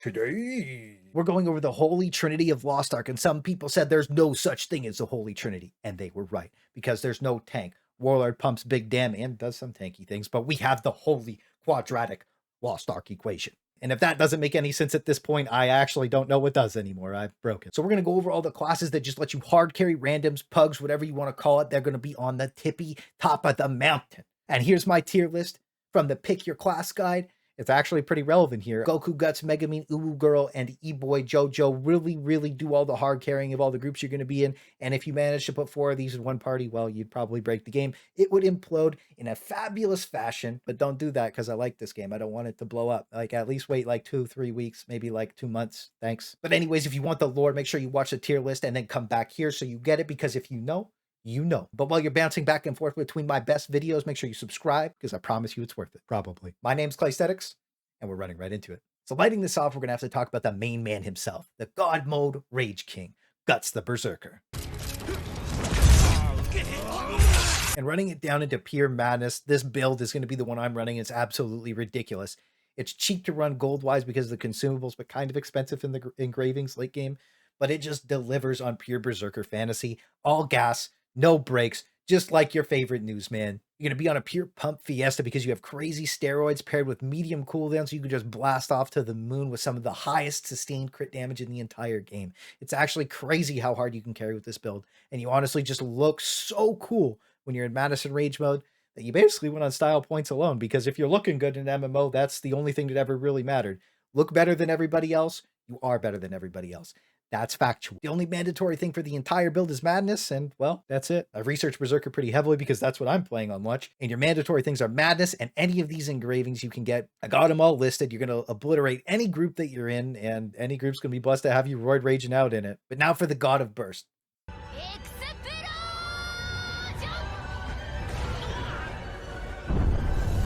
Today, we're going over the Holy Trinity of Lost Ark, and some people said there's no such thing as a Holy Trinity, and they were right, because there's no tank. Warlord pumps big dam and does some tanky things, but we have the Holy Quadratic Lost Ark equation. And if that doesn't make any sense at this point, I actually don't know what does anymore. I've broken. So we're going to go over all the classes that just let you hard carry randoms, pugs, whatever you want to call it. They're going to be on the tippy top of the mountain. And here's my tier list from the Pick Your Class guide. It's actually pretty relevant here. Goku Guts, Megumin, Uwu Girl, and E-Boy Jojo really do all the hard carrying of all the groups you're going to be in. And if you manage to put 4 of these in one party, well, you'd probably break the game. It would implode in a fabulous fashion, but don't do that because I like this game. I don't want it to blow up. Like, at least wait like 2-3 weeks, maybe like 2 months. Thanks. But anyways, if you want the lore, make sure you watch the tier list and then come back here so you get it, because if you know, you know. But while you're bouncing back and forth between my best videos, make sure you subscribe, because I promise you it's worth it. Probably. My name's Claysthetics, and we're running right into it. So lighting this off, we're going to have to talk about the main man himself, the God Mode Rage King, Guts the Berserker. And running it down into pure madness, this build is going to be the one I'm running. It's absolutely ridiculous. It's cheap to run gold-wise because of the consumables, but kind of expensive in the engravings late game. But it just delivers on pure Berserker fantasy. All gas, no brakes, just like your favorite newsman. You're going to be on a pure pump fiesta because you have crazy steroids paired with medium cooldown, so you can just blast off to the moon with some of the highest sustained crit damage in the entire game. It's actually crazy how hard you can carry with this build, and you honestly just look so cool when you're in Madison Rage mode that you basically went on style points alone, because if you're looking good in MMO, that's the only thing that ever really mattered. Look better than everybody else, you are better than everybody else. That's factual. The only mandatory thing for the entire build is madness, and well, that's it. I've researched Berserker pretty heavily because that's what I'm playing on launch, and your mandatory things are madness and any of these engravings you can get. I got them all listed. You're going to obliterate any group that you're in, and any group's going to be blessed to have you roid raging out in it. But now for the God of Burst.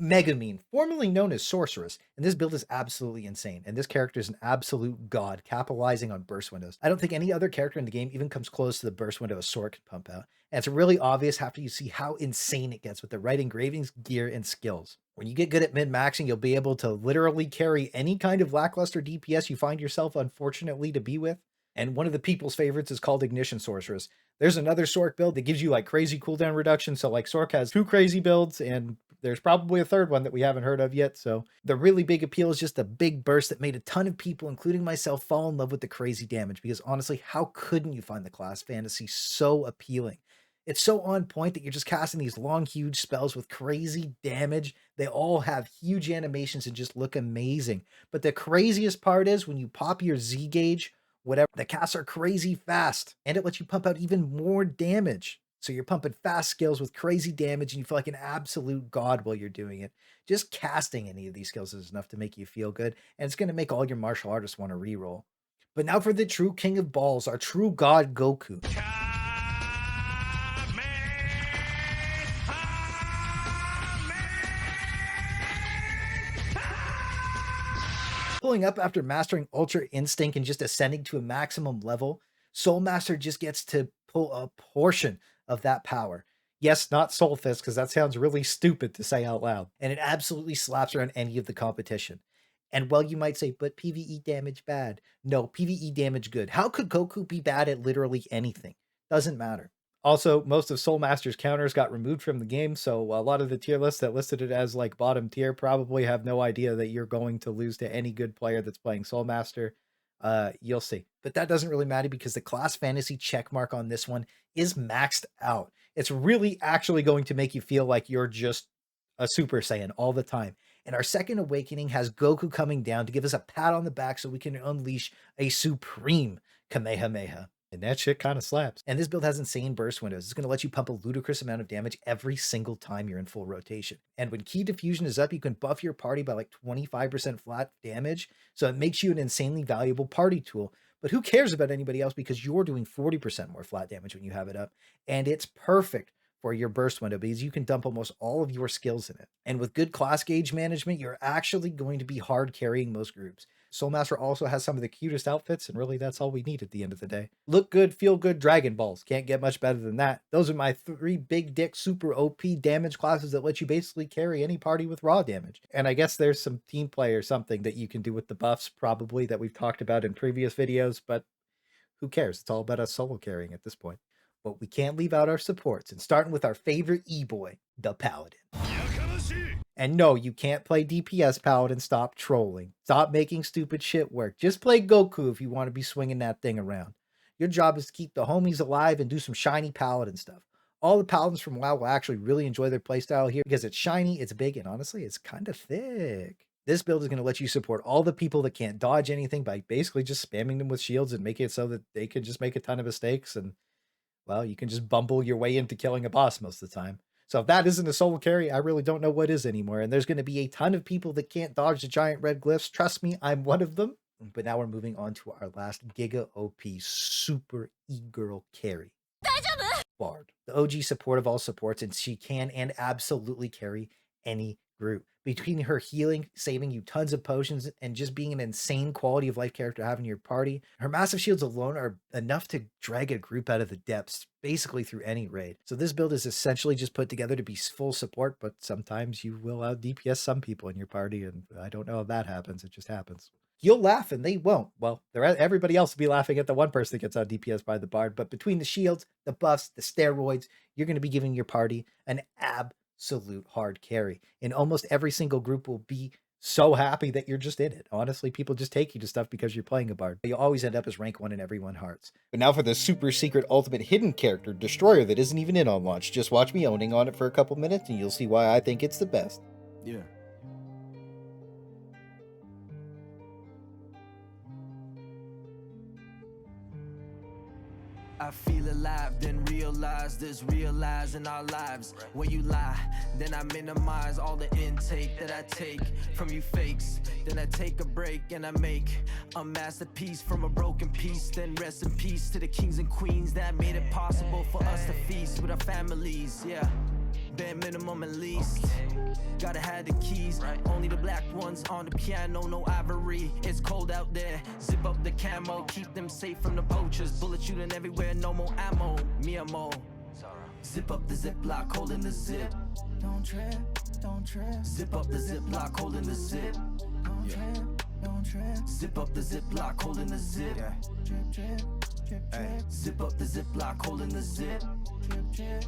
Megumin, formerly known as Sorceress, and this build is absolutely insane, and this character is an absolute god, capitalizing on burst windows. I don't think any other character in the game even comes close to the burst window a Sorc can pump out, and it's really obvious after you see how insane it gets with the right engravings, gear, and skills. When you get good at min-maxing, you'll be able to literally carry any kind of lackluster DPS you find yourself unfortunately to be with. And one of the people's favorites is called Ignition Sorceress. There's another Sorc build that gives you like crazy cooldown reduction. So like Sorc has 2 crazy builds, and there's probably a third one that we haven't heard of yet. So the really big appeal is just the big burst that made a ton of people, including myself, fall in love with the crazy damage. Because honestly, how couldn't you find the class fantasy so appealing? It's so on point that you're just casting these long, huge spells with crazy damage. They all have huge animations and just look amazing. But the craziest part is when you pop your Z gauge, whatever, the casts are crazy fast, and it lets you pump out even more damage. So you're pumping fast skills with crazy damage, and you feel like an absolute god while you're doing it. Just casting any of these skills is enough to make you feel good, and it's going to make all your martial artists want to reroll. But now for the true king of balls, our true god Goku. Pulling up after mastering Ultra Instinct and just ascending to a maximum level, Soulmaster just gets to pull a portion of that power. Yes, not Soul Fist, because that sounds really stupid to say out loud. And it absolutely slaps around any of the competition. And well, you might say, but PvE damage bad. No, PvE damage good. How could Goku be bad at literally anything? Doesn't matter. Also, most of Soulmaster's counters got removed from the game, so a lot of the tier lists that listed it as like bottom tier probably have no idea that you're going to lose to any good player that's playing Soulmaster. You'll see. But that doesn't really matter because the class fantasy checkmark on this one is maxed out. It's really actually going to make you feel like you're just a Super Saiyan all the time. And our second awakening has Goku coming down to give us a pat on the back so we can unleash a supreme Kamehameha. And that shit kind of slaps. And this build has insane burst windows. It's going to let you pump a ludicrous amount of damage every single time you're in full rotation. And when key diffusion is up, you can buff your party by like 25% flat damage. So it makes you an insanely valuable party tool. But who cares about anybody else, because you're doing 40% more flat damage when you have it up. And it's perfect for your burst window because you can dump almost all of your skills in it. And with good class gauge management, you're actually going to be hard carrying most groups. Soulmaster also has some of the cutest outfits, and really that's all we need at the end of the day. Look good, feel good, Dragon Balls. Can't get much better than that. Those are my 3 big dick super OP damage classes that let you basically carry any party with raw damage. And I guess there's some team play or something that you can do with the buffs probably that we've talked about in previous videos, but who cares? It's all about us solo carrying at this point. But we can't leave out our supports, and starting with our favorite E-boy, the Paladin. And no, you can't play DPS Paladin. Stop trolling. Stop making stupid shit work. Just play Goku if you want to be swinging that thing around. Your job is to keep the homies alive and do some shiny Paladin stuff. All the Paladins from WoW will actually really enjoy their playstyle here because it's shiny, it's big, and honestly, it's kind of thick. This build is going to let you support all the people that can't dodge anything by basically just spamming them with shields and making it so that they can just make a ton of mistakes, and, well, you can just bumble your way into killing a boss most of the time. So if that isn't a solo carry, I really don't know what is anymore. And there's going to be a ton of people that can't dodge the giant red glyphs. Trust me, I'm one of them. But now we're moving on to our last Giga OP super e-girl carry. Bard. The OG support of all supports, and she can and absolutely carry any group. Between her healing, saving you tons of potions, and just being an insane quality of life character to have in your party, her massive shields alone are enough to drag a group out of the depths, basically through any raid. So this build is essentially just put together to be full support, but sometimes you will out DPS some people in your party, and I don't know if that happens, it just happens. You'll laugh and they won't. Well, everybody else will be laughing at the one person that gets out DPS by the Bard, but between the shields, the buffs, the steroids, you're going to be giving your party an absolute hard carry. And almost every single group will be so happy that you're just in it. Honestly, people just take you to stuff because you're playing a Bard. You always end up as rank 1 in everyone's hearts. But now for the super secret ultimate hidden character, Destroyer, that isn't even in on launch. Just watch me owning on it for a couple minutes and you'll see why I think it's the best. Yeah. I feel alive, then realize there's realize in our lives. When you lie, then I minimize all the intake that I take from you fakes. Then I take a break and I make a masterpiece from a broken piece. Then rest in peace to the kings and queens that made it possible for us to feast with our families. Yeah, bare minimum at least. Gotta have the keys, only the black ones on the piano, no ivory. It's cold out there, zip up the camo, keep them safe from the poachers. Bullet shooting everywhere, no more ammo. Mi amor. Zip up the ziplock, holding the zip. Don't trip, don't trip. Zip up the ziplock, holding the zip. Don't trip, don't trip. Zip up the ziplock, holding the zip. Drip, drip, drip, drip. Zip up the ziplock, holding the zip. Drip, drip.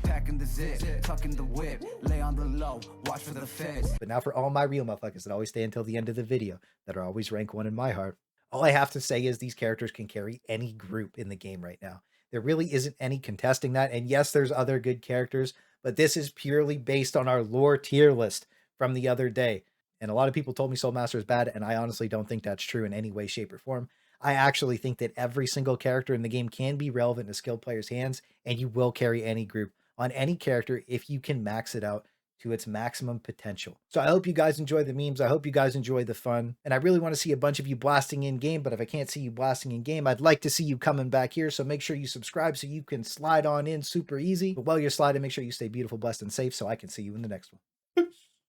Packing the zip, tucking the whip, lay on the low, watch for the feds. But now for all my real motherfuckers that always stay until the end of the video, that are always rank 1 in my heart, all I have to say is these characters can carry any group in the game right now. There really isn't any contesting that, and yes, there's other good characters, but this is purely based on our lore tier list from the other day. And a lot of people told me Soulmaster is bad, and I honestly don't think that's true in any way, shape, or form. I actually think that every single character in the game can be relevant to skilled players' hands, and you will carry any group on any character if you can max it out to its maximum potential. So I hope you guys enjoy the memes. I hope you guys enjoy the fun. And I really want to see a bunch of you blasting in game, but if I can't see you blasting in game, I'd like to see you coming back here. So make sure you subscribe so you can slide on in super easy. But while you're sliding, make sure you stay beautiful, blessed, and safe so I can see you in the next one.